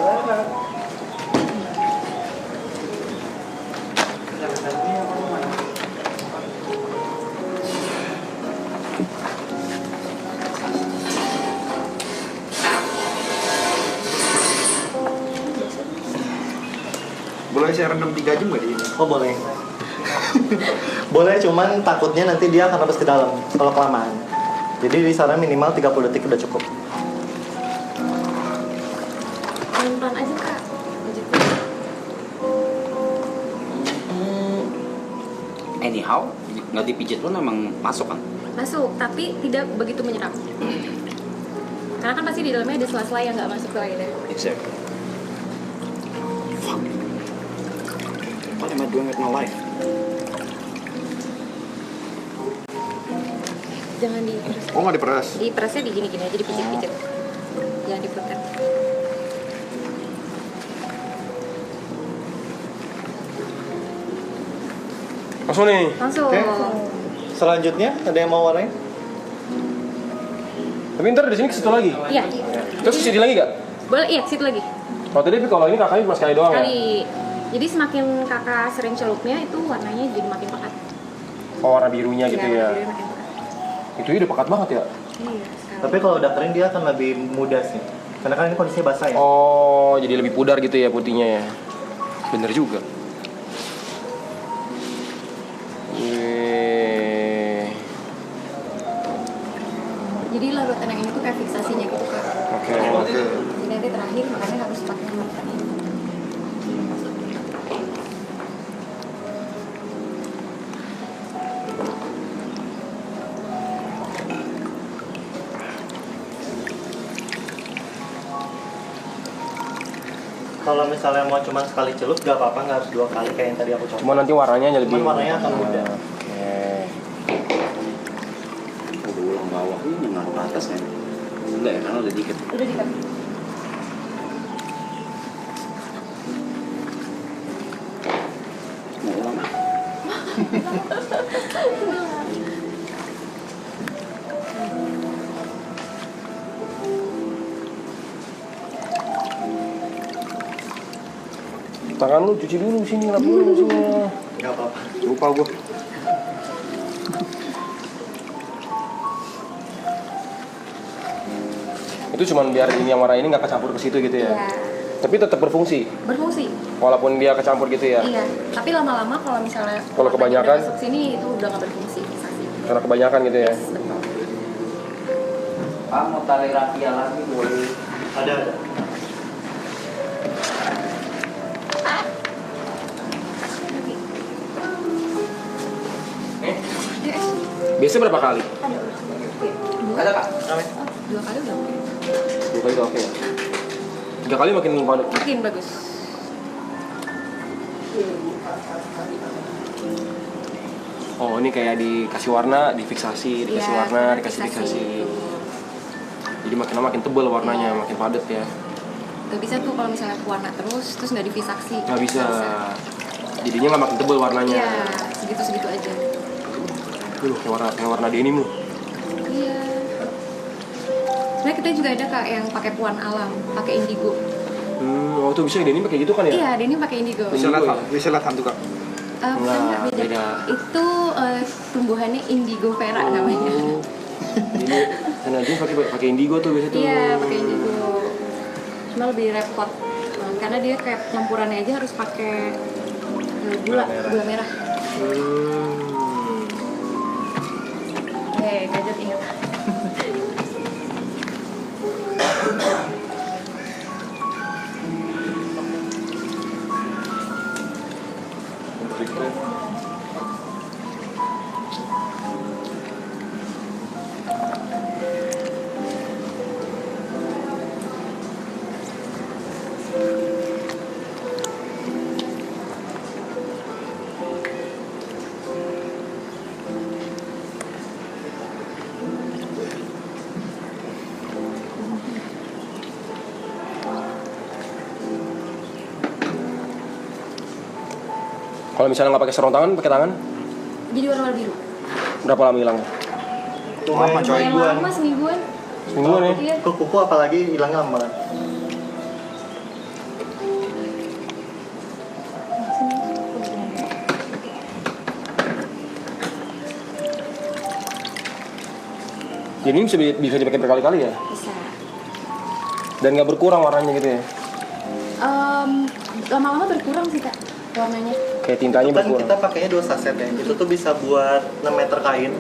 Boleh saya rendam 3 jam nggak di ini? Oh boleh. Boleh, cuman takutnya nanti dia akan habis ke dalam kalau kelamaan. Jadi di sana minimal 30 detik udah cukup. Pelan-pelan aja kak. Anyhow, nggak dipijit pun emang masuk kan? Masuk, tapi tidak begitu menyerap. Karena kan pasti di dalamnya ada sela-sela yang nggak masuk ke lidah. Exactly. Fuck. What am I doing with my life? Jangan diperas. Oh nggak diperas? Diperasnya di gini-gini aja, dipijit-pijit. Jangan diputar. Langsung nih. Langsung. Oke. Selanjutnya ada yang mau warnain? Tapi ntar di sini ke situ lagi. Iya. Terus ke sini lagi gak? Boleh, iya, ke situ lagi. Kalau ini kakaknya cuma sekali doang ya? Kali. Jadi semakin kakak sering celupnya itu warnanya jadi makin pekat. Oh, warna birunya gitu ya. birunya makin pekat. Itu udah pekat banget ya? Iya, sekali. Tapi kalau udah kering dia akan lebih mudah sih. Karena kan ini kondisinya basah ya. Oh, jadi lebih pudar gitu ya putihnya ya. Bener juga. Jadi larutan yang ini tuh kayak fiksasinya gitu kak. Oke. Jadi nanti terakhir makanya harus pakai larutan ini. Kalau misalnya mau cuma sekali celup gak apa-apa, nggak harus 2 kali kayak yang tadi aku coba. Cuma nanti warnanya lebih. Cuman warnanya akan mudah. Oke. Udah ulang bawah ini ngaruh ke atas kan? Enggak ya, karena udah dikit. Udah dikit. Mau ulang ah? Tangan lu cuci dulu sini, lap dulu sini. Gak apa-apa. Lupa gua. Itu cuman biar ini yang warna ini nggak kecampur ke situ gitu ya. Iya. Tapi tetap berfungsi. Berfungsi. Walaupun dia kecampur gitu ya. Iya. Tapi lama-lama kalau misalnya Kalau kebanyakan? udah masuk sini itu udah nggak berfungsi fiksasi. Karena kebanyakan gitu ya. Yes, betul. Pak mau tali rafia lagi boleh. Ada. Biasanya berapa kali? Ada kak? 2 kali udah oke. 2 kali udah oke ya? 3 kali makin padat. Makin bagus. Oh ini kayak dikasih warna, difiksasi, dikasih Iya, warna, karena dikasih fiksasi. fiksasi. Jadi makin lama makin tebal warnanya, makin padat ya. Gak bisa tuh kalau misalnya warna terus nggak divisaksi. Nggak bisa. Jadinya nggak makin tebal warnanya. Iya, segitu aja. Tuh, kayak warna denim loh. Iya. Sebenarnya kita juga ada Kak yang pakai pewarna alam, pakai indigo. Oh itu bisa denim pakai gitu kan ya? Iya, denim pakai indigo. Bisa lihat hantu kak. Enggak, beda. Itu tumbuhannya indigo vera namanya. Jadi sana aja pakai indigo tuh biasa tuh. Iya, pakai indigo. Cuma lebih repot. Karena dia kayak campurannya aja harus pakai gula merah. Gadget ingat. Kalau misalnya nggak pakai sarung tangan, pakai tangan, Jadi warna biru. berapa lama hilangnya? Lama coy. Lumayan lama, semingguan. Semingguan ya? Iya. Kuku apalagi hilangnya lama banget. Jadi ini bisa dipakai berkali-kali ya? Bisa. Dan nggak berkurang warnanya gitu ya? Lama-lama berkurang sih Kak warnanya. Kayak tintanya Itu kan berkurang. kita pakainya 2 saset ya. Itu tuh bisa buat 6 meter kain.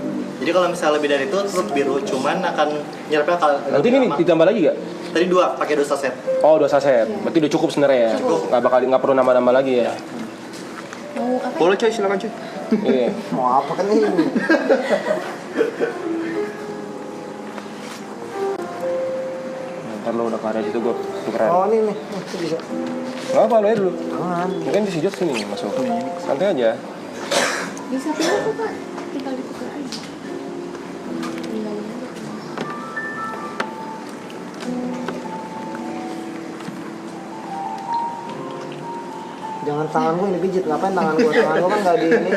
Jadi kalau misalnya lebih dari itu tetap biru, cuman akan nyerapnya kalau Nanti ini ditambah lagi gak? Tadi 2 pakai 2 saset. Oh 2 saset, berarti udah cukup sebenarnya ya? Cukup. Nggak perlu nambah-nambah lagi ya? Mau apa? Boleh coy, silakan coy. Iya. Mau apa kan ini? Ntar lo udah keadaan situ gue tukeran. Oh ini nih, itu bisa. Nggak apa, lo aja dulu. Jangan. Mungkin disijat sini masuk. Santai aja. Bisa pindah kok Kak. Tinggal ditukar aja. Tinggal aja. Jangan tangan gue ini pijit, ngapain tangan gue kan nggak di ini.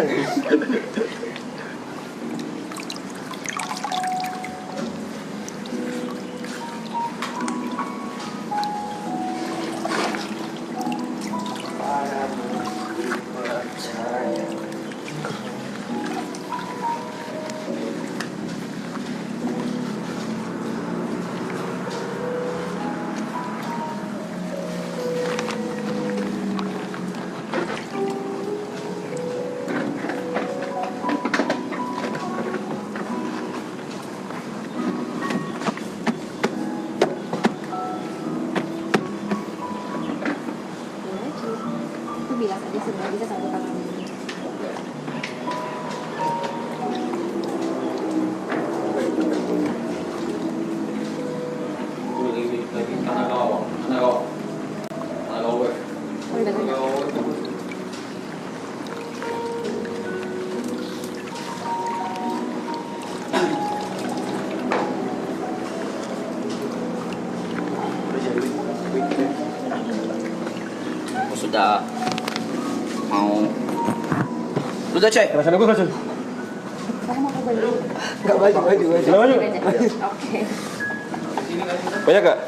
Itu bilas aja sebenarnya bisa satu tangan. Oh, udah tuh. Sudah mau. Udah coy. Rasanya gue kasih. Kamu mau coba dulu? Nggak baju. Oke. Banyak gak?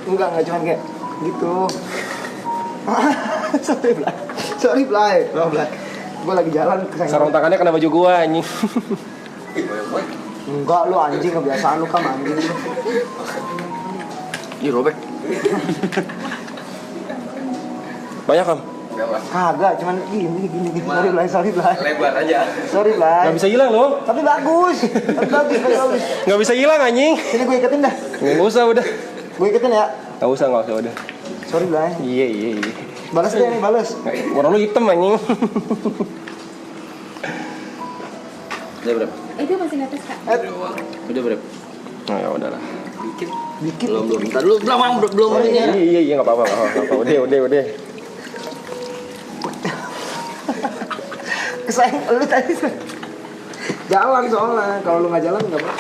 Enggak cuma kayak gitu. Sorry Blay. Gue lagi jalan ke Sarung tangannya kena baju gua anjing. Enggak lu anjing, kebiasaan lu kan anjing. Ih robek. Banyak kan? Kagak, cuman gini. Sorry Blay. Lebar aja. Sorry Blay. Nggak bisa hilang loh. Tapi bagus. Nggak bisa hilang anjing. Sini gue iketin dah. Nggak usah udah. Gue iketin ya. Nggak usah udah. Sorry Blay. Iya. Balas deh nih, balas. Warna lu hitam anjing. Udah berapa? Itu masih netes Kak. Udah berapa? Oh ya udahlah. Dikit. Belum. Ntar dulu belum. Iya nggak apa-apa. Udah. Kesayang lu tadi. Jalan soalnya, kalau lu nggak jalan nggak apa.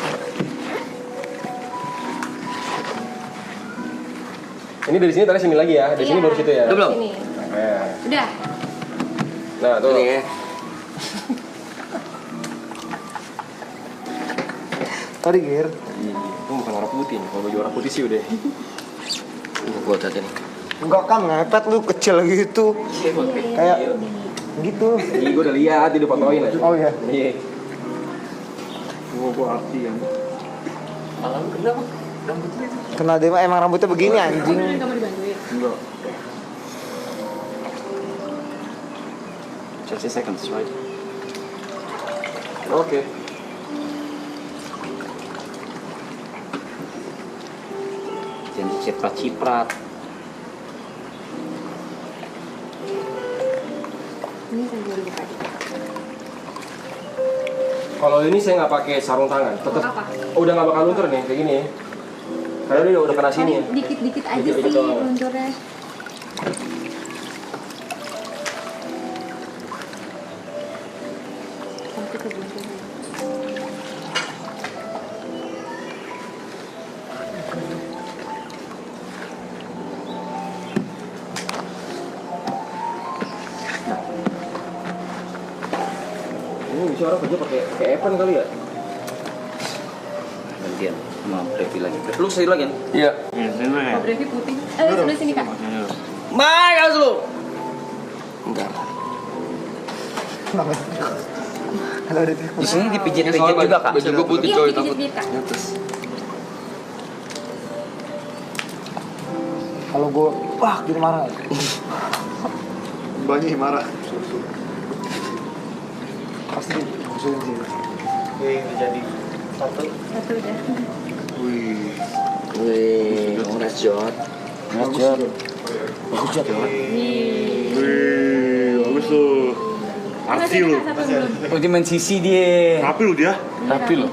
Ini dari sini tarik sini lagi ya. Dari sini baru situ ya. Udah belum? Sini. Nah, Udah. nah tuh. Ini ya. Tadi Gir. Itu bukan warna putih nih. Kalau baju warna putih sih udah. Gua lihat ini. Enggak kan ngepet lu kecil gitu. Kayak gitu. Iya, gue udah lihat, dia udah fotoin aja. Oh iya. Iya. Gua arti yang Kena dia emang rambutnya begini anjing. Kamu dibantuin. enggak. 30 seconds, right? Oke. Jangan ciprat-ciprat. Ini sambil dibuka. Kalau ini saya nggak pakai sarung tangan, tetap Apa? udah nggak bakal luntur nih kayak gini. Karena dia udah kena sini ya. Dikit-dikit aja Dikit-dikit sih doang. lunturnya. Tapi kebetulan. Ini bisa orang kerja pakai Evan kali ya? Gantian sama Previ lagi. Lu sekali lagi kan? Iya. Oh, Brevi putih. Sebelah sini kak. Mai, harus lu. Enggak. Kalau di Di sini dipijit-pijit juga, Kak. Baju gua putih Iya, coy, dikit takut. dikit kak. kalau gue wah gitu marah. Banyak marah. Pasti musuhin sih. Satu udah. Wih. Wih, nice job. Nice job. Bagus job. Wih, bagus tuh. Arti lu. Satu belum. Oh, dia main sisi dia. Rapi lu dia. Rapi lo.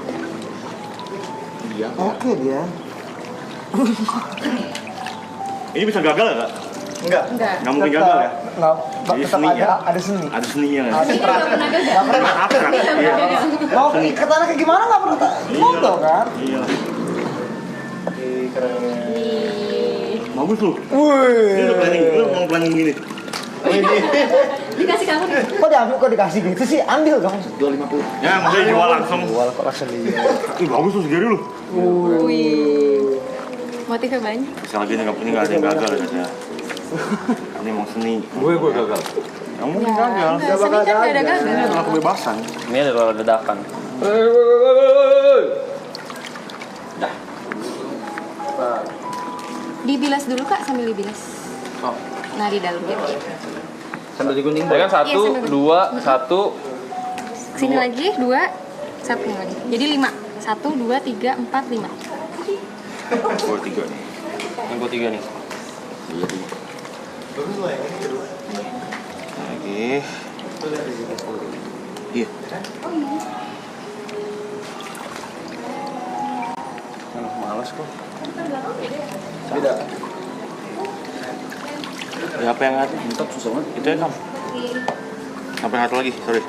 Oke dia. Ini bisa gagal ya, Kak? Enggak. Enggak. Nggak mungkin gagal ya? Enggak. Jadi Tetap seni ya? ada seni. Ada seninya kan? Ini nggak pernah gagal. Abstrak. Iya. Mau katanya kayak gimana nggak pernah modal kan? Iya. Nih. Bagus lu. Wih. Ini lu mau planning gini. Dikasih kamu nih. Kok diambil kok dikasih gitu sih? Ambil kamu. 250. Ya, maksudnya jual langsung. Jual kok langsung di. Ih, bagus tuh segini lu. Wih. Motifnya banyak. Sekali lagi ini nggak ada yang gagal ya. Ini emang seni. Gue gagal. Yang mungkin gagal. Enggak, seni kan nggak ada gagal. Ini adalah kebebasan. Ini adalah ledakan. Dah. Dibilas dulu kak, sambil dibilas. Oh. Nah di dalam gitu. Sambil digunting. Saya kan Iya, 1, sambil 2, 1. Sini lagi 2, 1 lagi. Jadi 5. 1, 2, 3, 4, 5. Gue 3 nih. Yang gue 3 nih. Lagi. Iya. Males kok. Beda. Ya, apa yang ada? Bentar susah banget. Itu ya, Kam. Apa yang satu lagi? Sorry.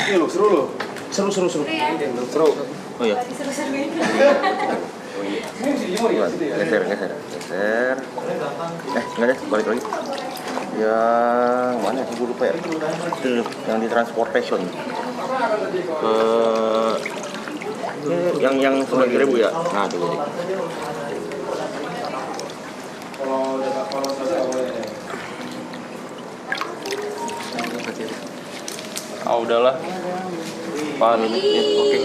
Ini lo, seru lo. Seru. Seru. Oh iya. Ini bisa dijemur ya situ ya. Geser. Enggak deh, balik lagi. Yang mana? Gue lupa ya. Itu yang di transportation. Yang 9.000 ya. Nah, itu jadi. Ah udahlah. Panik. Oke.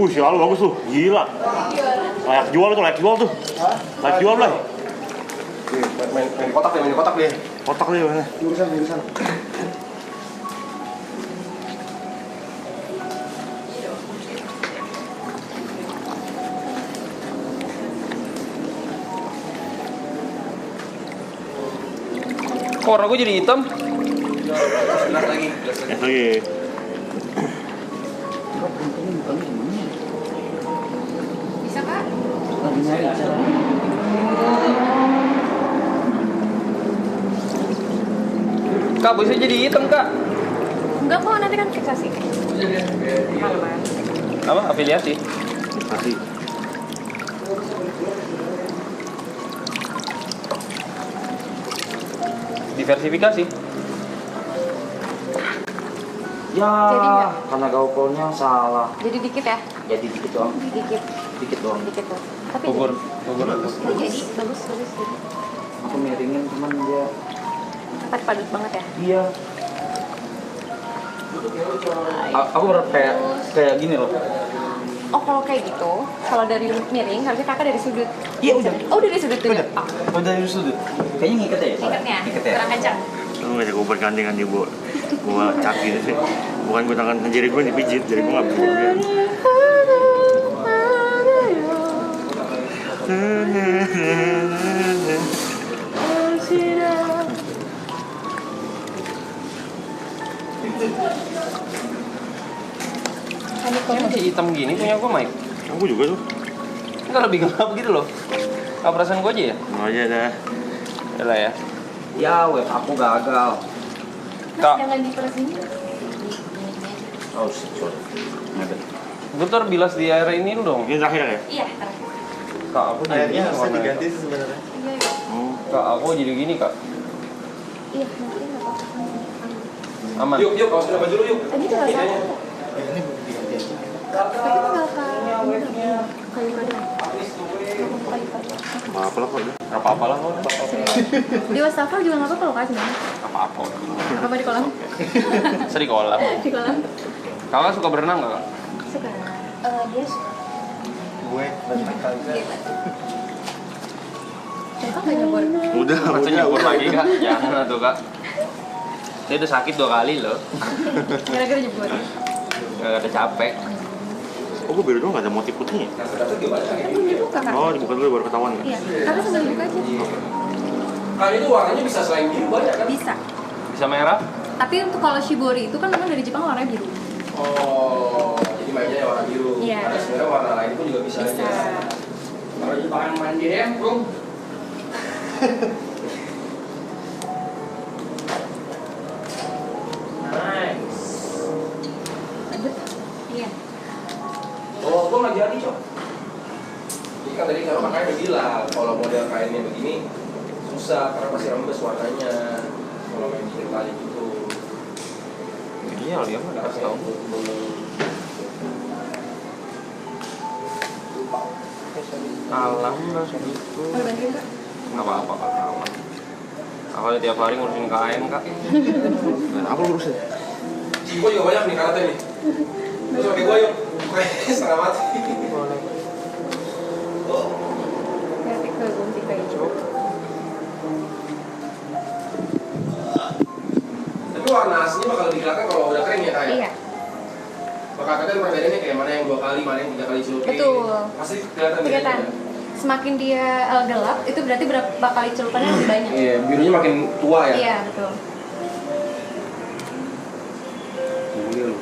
Sial bagus tuh. Gila. Layak jual tuh. Layak jual lah. Main kotak deh. Kotak deh mana? Jurusan. Kok warna gue jadi hitam? Lagi. Bisa kak? Kak, bisa jadi hitam kak. Enggak kok, nanti kan fiksasi. Apa? Afiliasi? Pasti. Diversifikasi? Ya, Jadi nggak? karena gaukolnya salah. Jadi dikit ya? Jadi dikit doang. Dikit. Dikit doang. Dikit tuh. Tapi Bubur. jadi bagus. Aku miringin cuman dia. Padat banget ya? Iya. Aku berat kayak gini loh. Oh kalau kayak gitu, kalau dari miring harusnya kakak dari sudut. Iya udah. Oh dari sudut tuh. Udah. Oh, Udah dari sudut. Kayaknya ngiket ya? ikatnya Ngiket ya. kurang kencang. Lu ngajak gue bergandingan di gua caki sih. Bukan gue tangan jari gue dipijit, jadi gue nggak bisa biar. Ini masih hitam gini punya gua, Mike. Aku juga tuh. Enggak lebih gelap gitu loh. Apa perasaan gua aja ya? Mau aja dah. Yalah ya. Ya, web aku gagal. Kak, Jangan diperesin. Oh, sorry. Ngabet. Bentar bilas di air ini dong. Ini terakhir ya? Iya, terakhir. Kak, aku jadi Airnya gini harusnya warnanya. diganti sih sebenarnya. Iya. Kak, aku jadi gini, Kak. Iya, nanti nggak apa-apa. Aman. Yuk, kaos udah baju dulu yuk. Ini tinggal satu. Ini diganti aja. Tapi tinggal kayu mana? Apa lah kok udah. Enggak apa-apa lah kok. Di wastafel juga nggak apa-apa loh kak sebenarnya. Apa-apa. Apa di kolam? Bisa di kolam. Di kolam. Kakak suka berenang enggak, Kak? Suka. Dia suka. Gue banyak kali. Kakak nggak nyebur. Udah, Masa udah. nyebur lagi, Kak? Jangan tuh, Kak. Saya udah sakit 2 kali loh. Gara-gara nyebur. Gak ada capek. Oh, gue biru doang nggak ada motif putihnya. Kan belum dibuka kan? Oh, dibuka dulu baru ketahuan kan? Iya. Kakak sambil dibuka aja. Kan itu warnanya bisa selain biru banyak kan? Bisa. Bisa merah? Tapi untuk kalau shibori itu kan memang dari Jepang warnanya biru. Oh, jadi mainnya warna biru. Iya. Karena sebenarnya warna lain pun juga bisa. Bisa. aja. Kalau Jepang mandi ya, bro. Nice. Iya. Oh, gua nggak jadi, Cok. Jadi kan tadi kalau makanya udah bilang, kalau model kainnya begini susah karena masih rembes warnanya. Kalau main bikin kali gitu. Iya, dia mah dikasih tahu. Alam lah segitu. Mau bantuin kak? Nggak apa-apa, Kak. Aman. Aku tiap hari ngurusin kain, Kak. Apa urusan? Ciko juga banyak nih karate nih. Terus pakai gua yuk. Kayaknya setengah mati. Nanti ke gunting kayak gitu. Tapi warna aslinya bakal lebih kelihatan kalau udah kering ya kayak. Iya. Bakal kelihatan perbedaannya kayak mana yang 2 kali, mana yang 3 kali celupin. Betul. Pasti kelihatan. Kelihatan. Semakin dia gelap, itu berarti berapa kali celupannya lebih banyak. Iya, birunya makin tua ya. Iya, betul. Iya loh.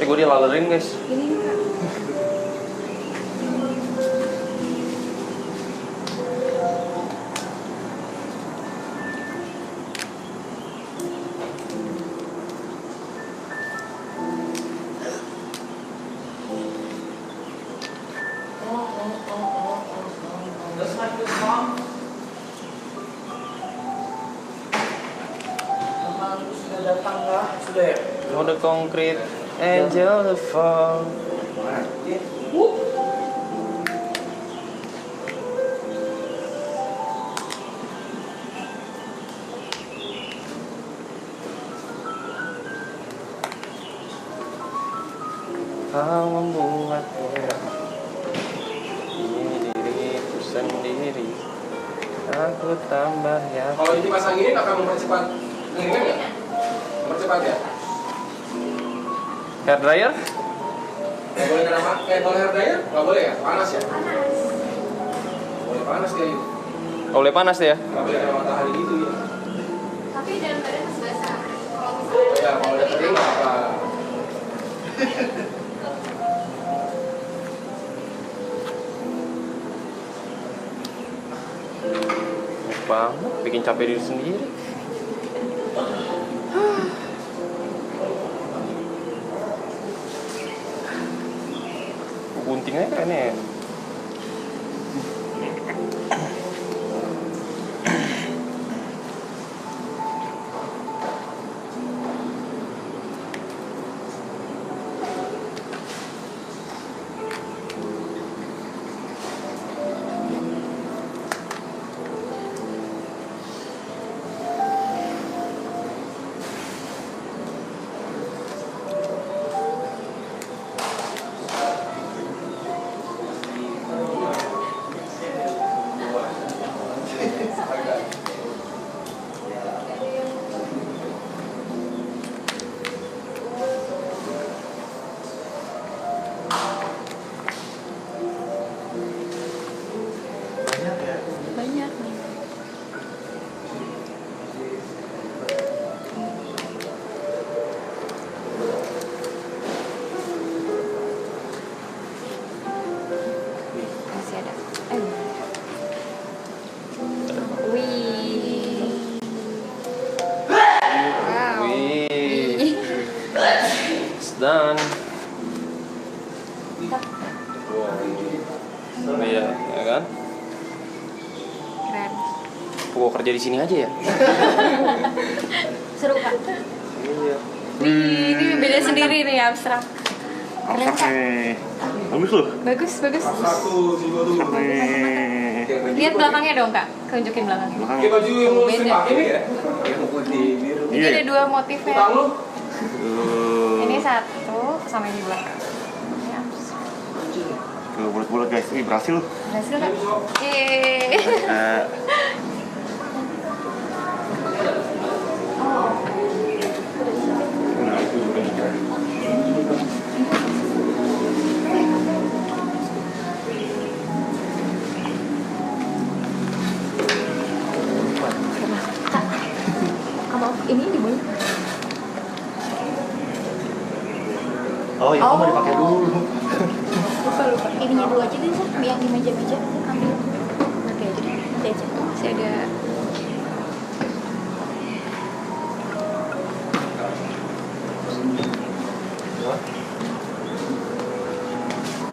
Gue dilalerin, guys. Ini nih, kak. Sudah datang lah, sudah ya. Mode konkret. Angel the fall. Kau membuatku ini diriku sendiri. Aku tambah ya. Kalau ini pasang ini akan mempercepat pengiriman ya? Mempercepat ya? Hair dryer? Nggak boleh kena kalau hair dryer? Nggak boleh ya? Panas ya? Panas. Boleh panas kayak gitu. Boleh panas ya? Nggak boleh kena matahari gitu ya. Tapi dalam keadaan masih basah. Kalau Oh ya, kalau udah kering nggak apa. banget, bikin capek diri sendiri. Gunting aja kan ya. Banyak. Masih ada. Wih. Wow. Wih. It's done. Iya, ya kan? Keren. Gua kerja di sini aja ya. Seru Kak. Iya. Ini beda sendiri nih abstrak. Keren Kak. Bagus loh. Bagus, bagus. Lihat belakangnya dong Kak. Tunjukin belakangnya. Kayak baju yang lu sering pakai nih ya? Yang putih biru. Ini ada dua motifnya. Utang lu? Ini satu sama ini belakang. Ini abstrak. Tuh bulat-bulat guys, ini berhasil loh. Berhasil Kak? Yeay. Kalau ini dibunuh. Oh, yang mau dipakai dulu. Lupa. Ininya dulu aja deh, yang di meja-meja ambil. Oke, jadi nanti aja. Masih ada